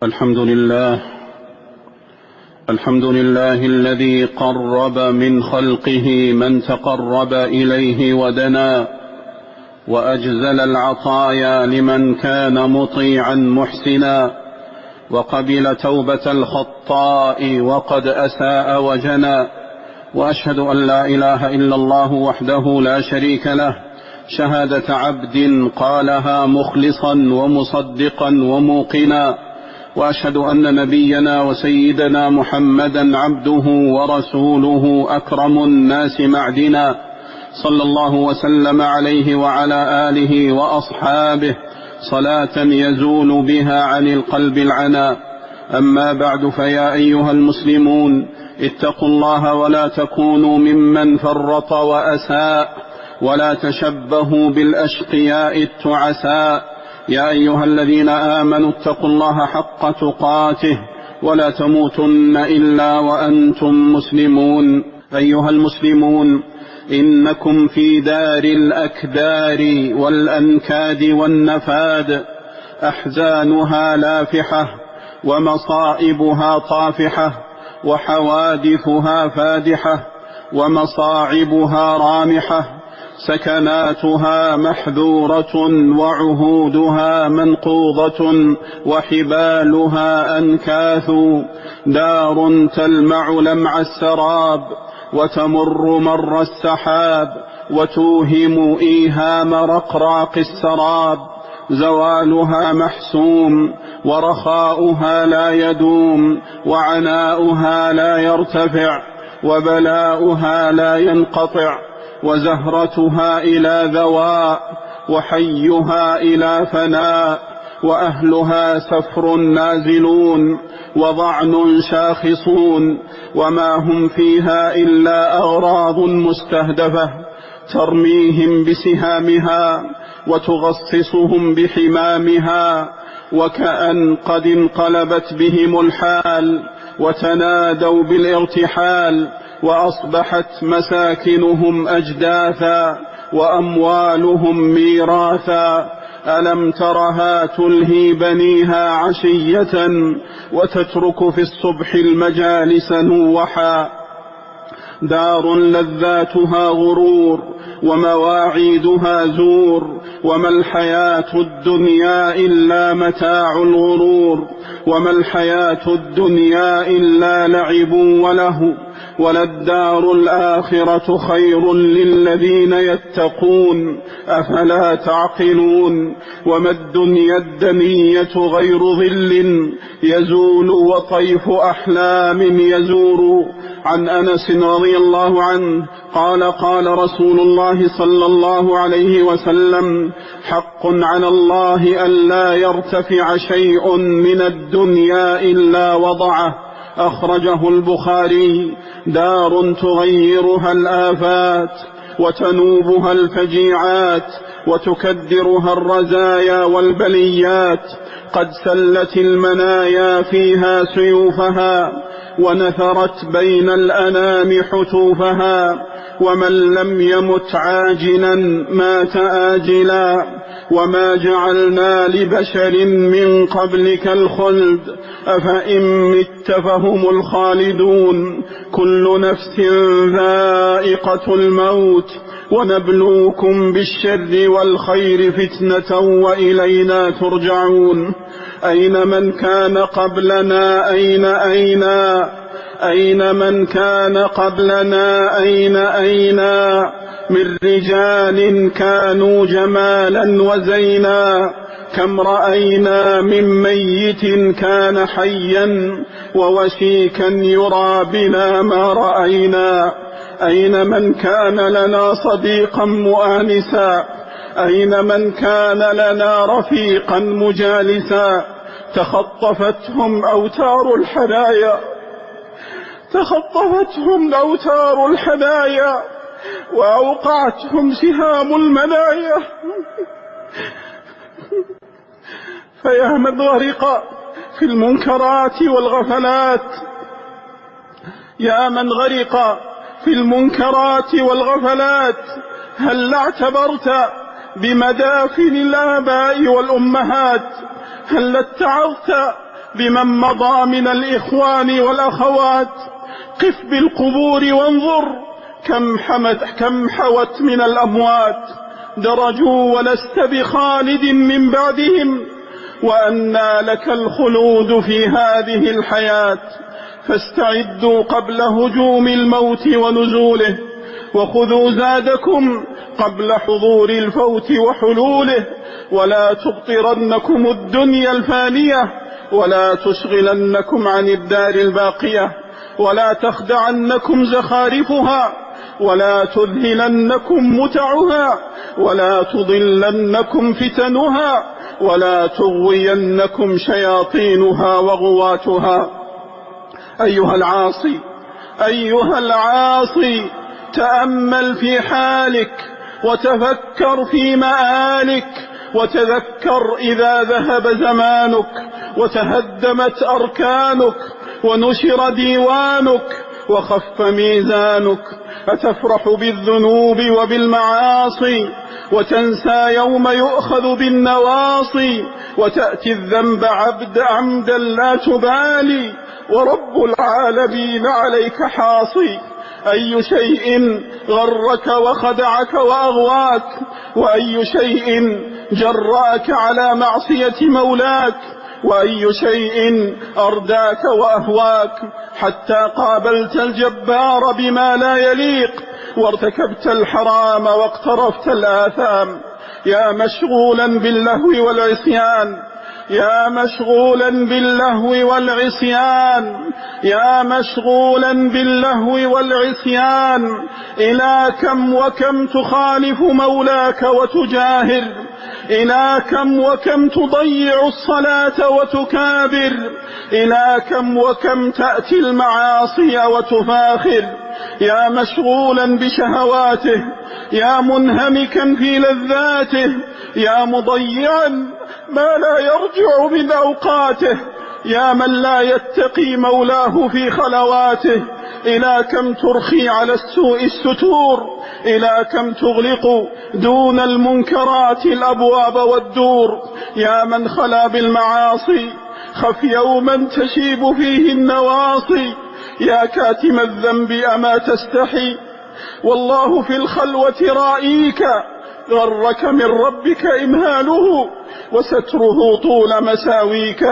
الحمد لله الذي قرب من خلقه من تقرب إليه ودنا، وأجزل العطايا لمن كان مطيعا محسنا، وقبل توبة الخطاء وقد أساء وجنى. وأشهد أن لا إله إلا الله وحده لا شريك له، شهادة عبد قالها مخلصا ومصدقا وموقنا. وأشهد أن نبينا وسيدنا محمدا عبده ورسوله أكرم الناس معدنا، صلى الله وسلم عليه وعلى آله وأصحابه صلاة يزول بها عن القلب العنا. أما بعد، فيا أيها المسلمون، اتقوا الله ولا تكونوا ممن فرط وأساء، ولا تشبهوا بالأشقياء التعساء. يا أيها الذين آمنوا اتقوا الله حق تقاته ولا تموتن إلا وأنتم مسلمون. أيها المسلمون، إنكم في دار الأكدار والأنكاد والنفاد، أحزانها لافحة ومصائبها طافحة، وحوادثها فادحة ومصاعبها رامحة، سكناتها محذورة وعهودها منقوضة وحبالها أنكاث، دار تلمع لمع السراب وتمر مر السحاب، وتوهم إيهام رقراق السراب، زوالها محسوم ورخاؤها لا يدوم، وعناؤها لا يرتفع، وبلاؤها لا ينقطع، وزهرتها إلى ذواء، وحيها إلى فناء، وأهلها سفر نازلون وضعن شاخصون، وما هم فيها إلا أغراض مستهدفة ترميهم بسهامها وتغصصهم بحمامها، وكأن قد انقلبت بهم الحال وتنادوا بالارتحال، وأصبحت مساكنهم أجداثا وأموالهم ميراثا. ألم ترها تلهي بنيها عشية وتترك في الصبح المجالس نوحا، دار لذاتها غرور ومواعيدها زور، وما الحياة الدنيا إلا متاع الغرور، وما الحياة الدنيا إلا لعب وله، وللدار الآخرة خير للذين يتقون، أفلا تعقلون. وما الدنيا الدنية غير ظل يزول وطيف أحلام يزور. عن أنس رضي الله عنه قال: قال رسول الله صلى الله عليه وسلم: حق على الله ألا يرتفع شيء من الدنيا إلا وضعه. أخرجه البخاري. دار تغيرها الآفات وتنوبها الفجيعات وتكدرها الرزايا والبليات، قد سلت المنايا فيها سيوفها ونثرت بين الأنام حتوفها، ومن لم يمت عاجلا مات آجلا، وما جعلنا لبشر من قبلك الخلد أفإن مت فهم الخالدون. كل نفس ذائقة الموت ونبلوكم بالشر والخير فتنة وإلينا ترجعون. أين من كان قبلنا أين من كان قبلنا أين من رجال كانوا جمالا وزينا، كم رأينا من ميت كان حيا ووشيكا يرى بنا ما رأينا. أين من كان لنا صديقا مؤانسا، أين من كان لنا رفيقا مجالسا. تخطفتهم أوتار الحنايا وأوقعتهم سهام المنايا. فيا من غرق في المنكرات والغفلات، يا من غرق في المنكرات والغفلات، هل اعتبرت بمدافن الآباء والأمهات؟ هل اتعظت بمن مضى من الإخوان والأخوات، قف بالقبور وانظر كم حوت من الأموات، درجوا ولست بخالد من بعدهم، وأنى لك الخلود في هذه الحياة. فاستعدوا قبل هجوم الموت ونزوله، وخذوا زادكم قبل حضور الفوت وحلوله، ولا تبطرنكم الدنيا الفانية، ولا تشغلنكم عن الدار الباقية، ولا تخدعنكم زخارفها، ولا تذهلنكم متعها، ولا تضلنكم فتنها، ولا تغوينكم شياطينها وغواتها. أيها العاصي تأمل في حالك، وتفكر في مآلك، وتذكر إذا ذهب زمانك، وتهدمت أركانك، ونشر ديوانك، وخف ميزانك، أتفرح بالذنوب وبالمعاصي، وتنسى يوم يؤخذ بالنواصي، وتأتي الذنب عمدا لا تبالي، ورب العالمين عليك حاصي. أي شيء غرك وخدعك وأغواك، وأي شيء جرأك على معصية مولاك، وأي شيء أرداك وأهواك، حتى قابلت الجبار بما لا يليق، وارتكبت الحرام واقترفت الآثام. يا مشغولا باللهو والعصيان، يا مشغولا باللهو والعصيان، يا مشغولا باللهو والعصيان، إلى كم وكم تخالف مولاك وتجاهر، إلى كم وكم تضيع الصلاة وتكابر، إلى كم وكم تأتي المعاصي وتفاخر. يا مشغولا بشهواته، يا منهمكا في لذاته، يا مضيعا ما لا يرجع من أوقاته، يا من لا يتقي مولاه في خلواته. إلى كم ترخي على السوء الستور، إلى كم تغلق دون المنكرات الأبواب والدور. يا من خلا بالمعاصي، خف يوما تشيب فيه النواصي. يا كاتم الذنب أما تستحي، والله في الخلوة رائيك، غرك من ربك إمهاله وستره طول مساويك.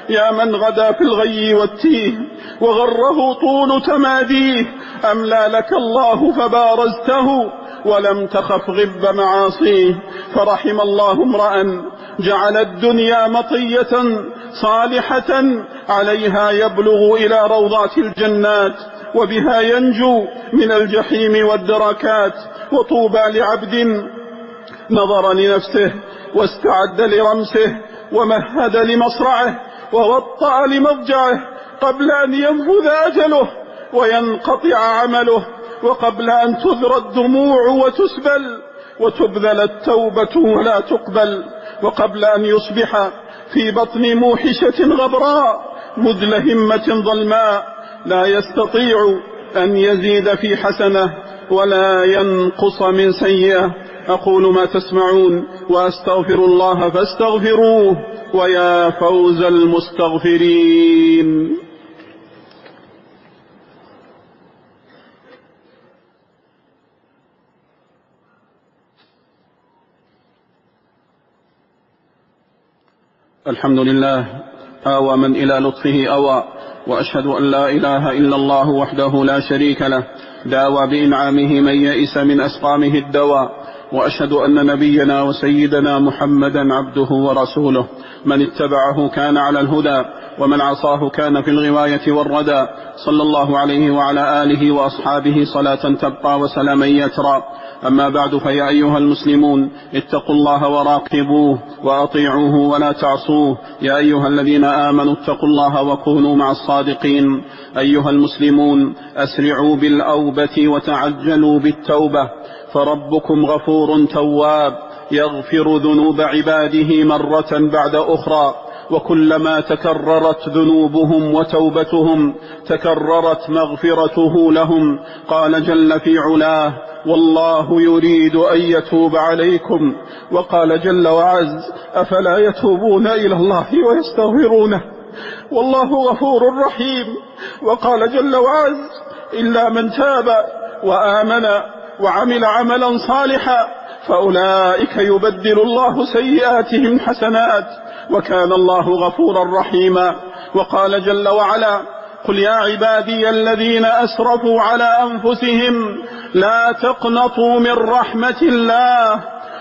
يا من غدا في الغي والتيه، وغره طول تماديه، أملى لك الله فبارزته، ولم تخف غب معاصيه. فرحم الله امرأ جعل الدنيا مطية صالحة، عليها يبلغ إلى روضات الجنات، وبها ينجو من الجحيم والدركات. وطوبى لعبد نظر لنفسه، واستعد لرمسه، ومهد لمصرعه، ووطأ لمضجعه، قبل أن ينفذ أجله وينقطع عمله، وقبل أن تذرى الدموع وتسبل، وتبذل التوبة ولا تقبل، وقبل أن يصبح في بطن موحشة غبراء مدلهمة ظلماء، لا يستطيع أن يزيد في حسنة ولا ينقص من سيئة. أقول ما تسمعون، وأستغفر الله فاستغفروه، ويا فوز المستغفرين. الحمد لله، آوى من إلى لطفه أوى، وأشهد أن لا إله إلا الله وحده لا شريك له، داوى بإنعامه من يئس من أسقامه الدواء. وأشهد أن نبينا وسيدنا محمدا عبده ورسوله، من اتبعه كان على الهدى، ومن عصاه كان في الغواية والردى، صلى الله عليه وعلى آله وأصحابه صلاة تبقى وسلاما يترى. أما بعد، فيا أيها المسلمون اتقوا الله وراقبوه وأطيعوه ولا تعصوه. يا أيها الذين آمنوا اتقوا الله وكونوا مع الصادقين. أيها المسلمون، أسرعوا بالأوبة وتعجلوا بالتوبة، فربكم غفور تواب، يغفر ذنوب عباده مرة بعد أخرى، وكلما تكررت ذنوبهم وتوبتهم تكررت مغفرته لهم. قال جل في علاه: والله يريد أن يتوب عليكم. وقال جل وعز: أفلا يتوبون إلى الله ويستغفرونه والله غفور رحيم. وقال جل وعز: إلا من تاب وآمن وعمل عملا صالحا فأولئك يبدل الله سيئاتهم حسنات وكان الله غفورا رحيما. وقال جل وعلا: قل يا عبادي الذين أسرفوا على أنفسهم لا تقنطوا من رحمة الله،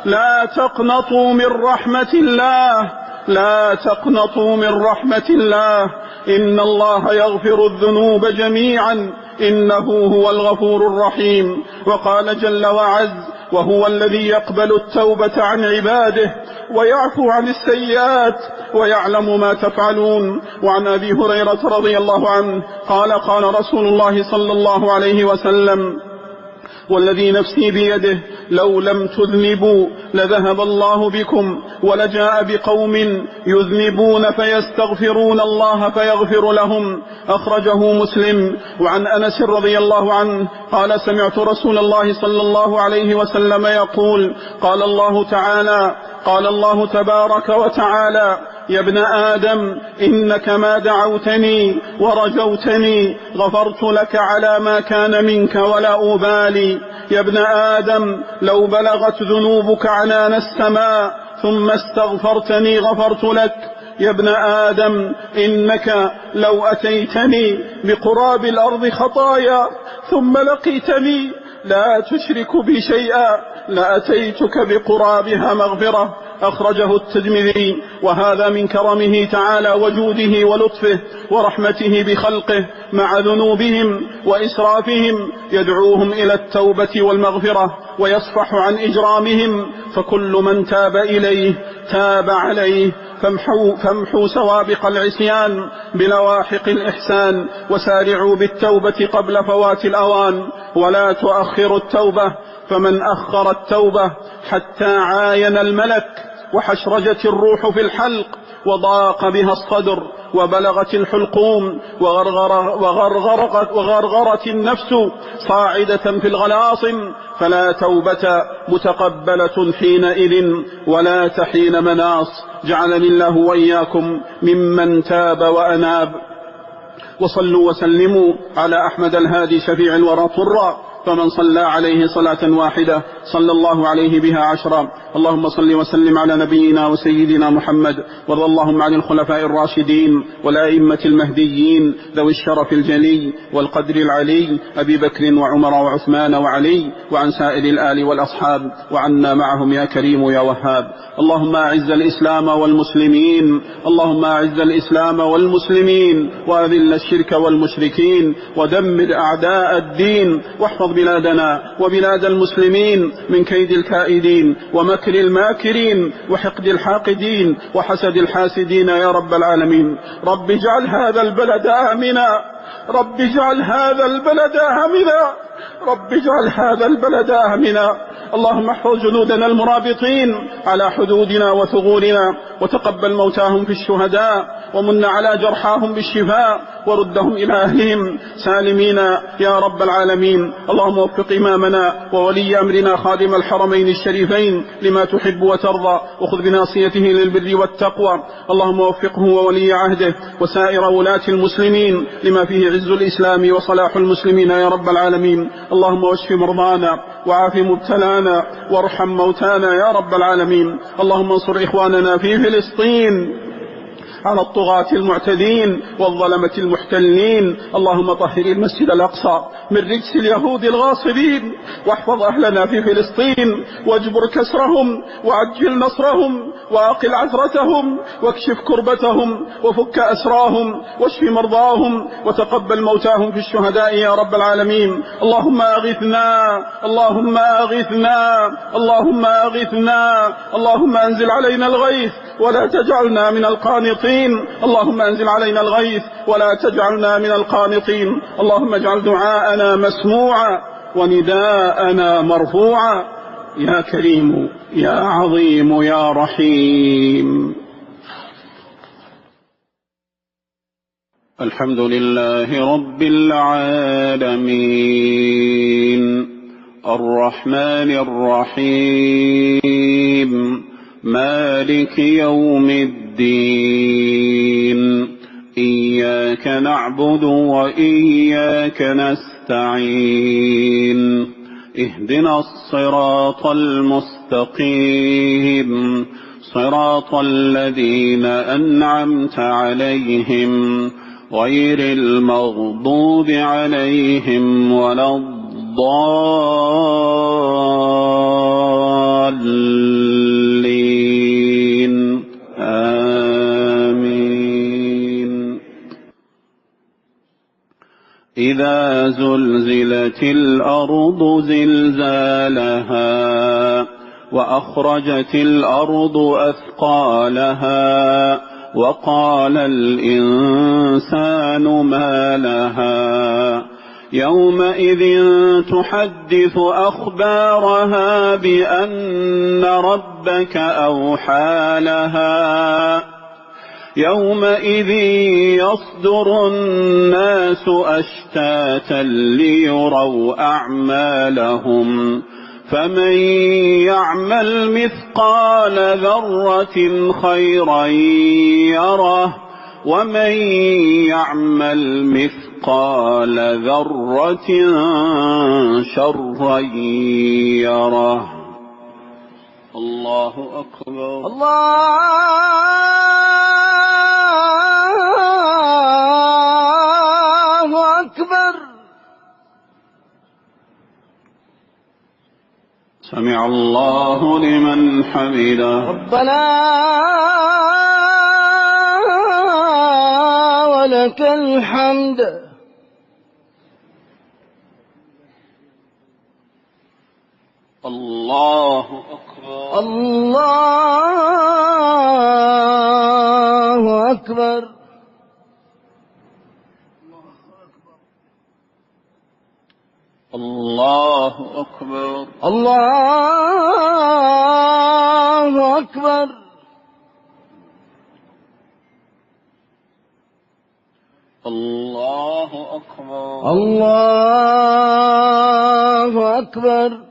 لا تقنطوا من رحمة الله، لا تقنطوا من رحمة الله، إن الله يغفر الذنوب جميعا إنه هو الغفور الرحيم. وقال جل وعز: وهو الذي يقبل التوبة عن عباده ويعفو عن السيئات ويعلم ما تفعلون. وعن أبي هريرة رضي الله عنه قال: قال رسول الله صلى الله عليه وسلم: والذي نفسي بيده لو لم تذنبوا لذهب الله بكم ولجاء بقوم يذنبون فيستغفرون الله فيغفر لهم. أخرجه مسلم. وعن أنس رضي الله عنه قال: سمعت رسول الله صلى الله عليه وسلم يقول: قال الله تبارك وتعالى: يا ابن آدم إنك ما دعوتني ورجوتني غفرت لك على ما كان منك ولا أبالي. يا ابن آدم لو بلغت ذنوبك عنان السماء ثم استغفرتني غفرت لك. يا ابن آدم إنك لو أتيتني بقراب الأرض خطايا ثم لقيتني لا تشرك بي شيئا لأتيتك بقرابها مغفرة. أخرجه الترمذي. وهذا من كرمه تعالى وجوده ولطفه ورحمته بخلقه مع ذنوبهم وإسرافهم، يدعوهم إلى التوبة والمغفرة ويصفح عن إجرامهم، فكل من تاب إليه تاب عليه. فامحوا سوابق العصيان بلواحق الإحسان وسارعوا بالتوبة قبل فوات الأوان، ولا تؤخروا التوبة، فمن أخر التوبة حتى عاين الملك وحشرجت الروح في الحلق وضاق بها الصدر وبلغت الحلقوم وغرغرت النفس صاعدة في الغلاصم فلا توبة متقبلة حينئذ ولا تحين مناص. جعلني الله وإياكم ممن تاب وأناب. وصلوا وسلموا على أحمد الهادي شفيع الورى طرا، فمن صلى عليه صلاة واحدة صلى الله عليه بها عشرا. اللهم صل وسلم على نبينا وسيدنا محمد، وارض اللهم عن الخلفاء الراشدين والأئمة المهديين ذوي الشرف الجلي والقدر العلي أبي بكر وعمر وعثمان وعلي، وعن سائر الآل والأصحاب، وعنا معهم يا كريم يا وهاب. اللهم أعز الإسلام والمسلمين، اللهم أعز الإسلام والمسلمين، وأذل الشرك والمشركين، ودمر أعداء الدين، واحفظ بلادنا وبلاد المسلمين من كيد الكائدين ومكر الماكرين وحقد الحاقدين وحسد الحاسدين يا رب العالمين. رب اجعل هذا البلد آمنا، رب اجعل هذا البلد آمنا، رب اجعل هذا البلد آمنا. اللهم احفظ جنودنا المرابطين على حدودنا وثغورنا، وتقبل موتاهم في الشهداء، ومن على جرحاهم بالشفاء، وردهم إلى أهلهم سالمين يا رب العالمين. اللهم وفق إمامنا وولي أمرنا خادم الحرمين الشريفين لما تحب وترضى، وخذ بناصيته للبر والتقوى. اللهم وفقه وولي عهده وسائر ولاة المسلمين لما فيه عز الإسلام وصلاح المسلمين يا رب العالمين. اللهم واشف مرضانا وعاف مبتلانا وارحم موتانا يا رب العالمين. اللهم انصر إخواننا في فلسطين على الطغاة المعتدين والظلمة المحتلين. اللهم طهر المسجد الأقصى من رجس اليهود الغاصبين، واحفظ أهلنا في فلسطين، واجبر كسرهم، وعجل نصرهم، وأقل عثرتهم، واكشف كربتهم، وفك أسراهم، واشف مرضاهم، وتقبل موتاهم في الشهداء يا رب العالمين. اللهم أغثنا، اللهم أغثنا، اللهم أغثنا، اللهم أنزل علينا الغيث ولا تجعلنا من القانطين. اللهم أنزل علينا الغيث ولا تجعلنا من القانطين. اللهم اجعل دعاءنا مسموعا ونداءنا مرفوعا يا كريم يا عظيم يا رحيم. الحمد لله رب العالمين، الرحمن الرحيم، مالك يوم الدين، إياك نعبد وإياك نستعين اهدنا الصراط المستقيم صراط الذين أنعمت عليهم غير المغضوب عليهم ولا الضالين آمين. إذا زلزلت الأرض زلزالها وأخرجت الأرض أثقالها وقال الإنسان ما لها يومئذ تحدث أخبارها بأن ربك أوحى لها يومئذ يصدر الناس أشتاتا ليروا أعمالهم فمن يعمل مثقال ذرة خيرا يره ومن يعمل مثقال ذرة شرا يره. الله أكبر. الله أكبر. سمع الله لمن حمده. ربنا ولك الحمد. الله أكبر. الله أكبر. الله أكبر. الله أكبر. الله أكبر. الله أكبر.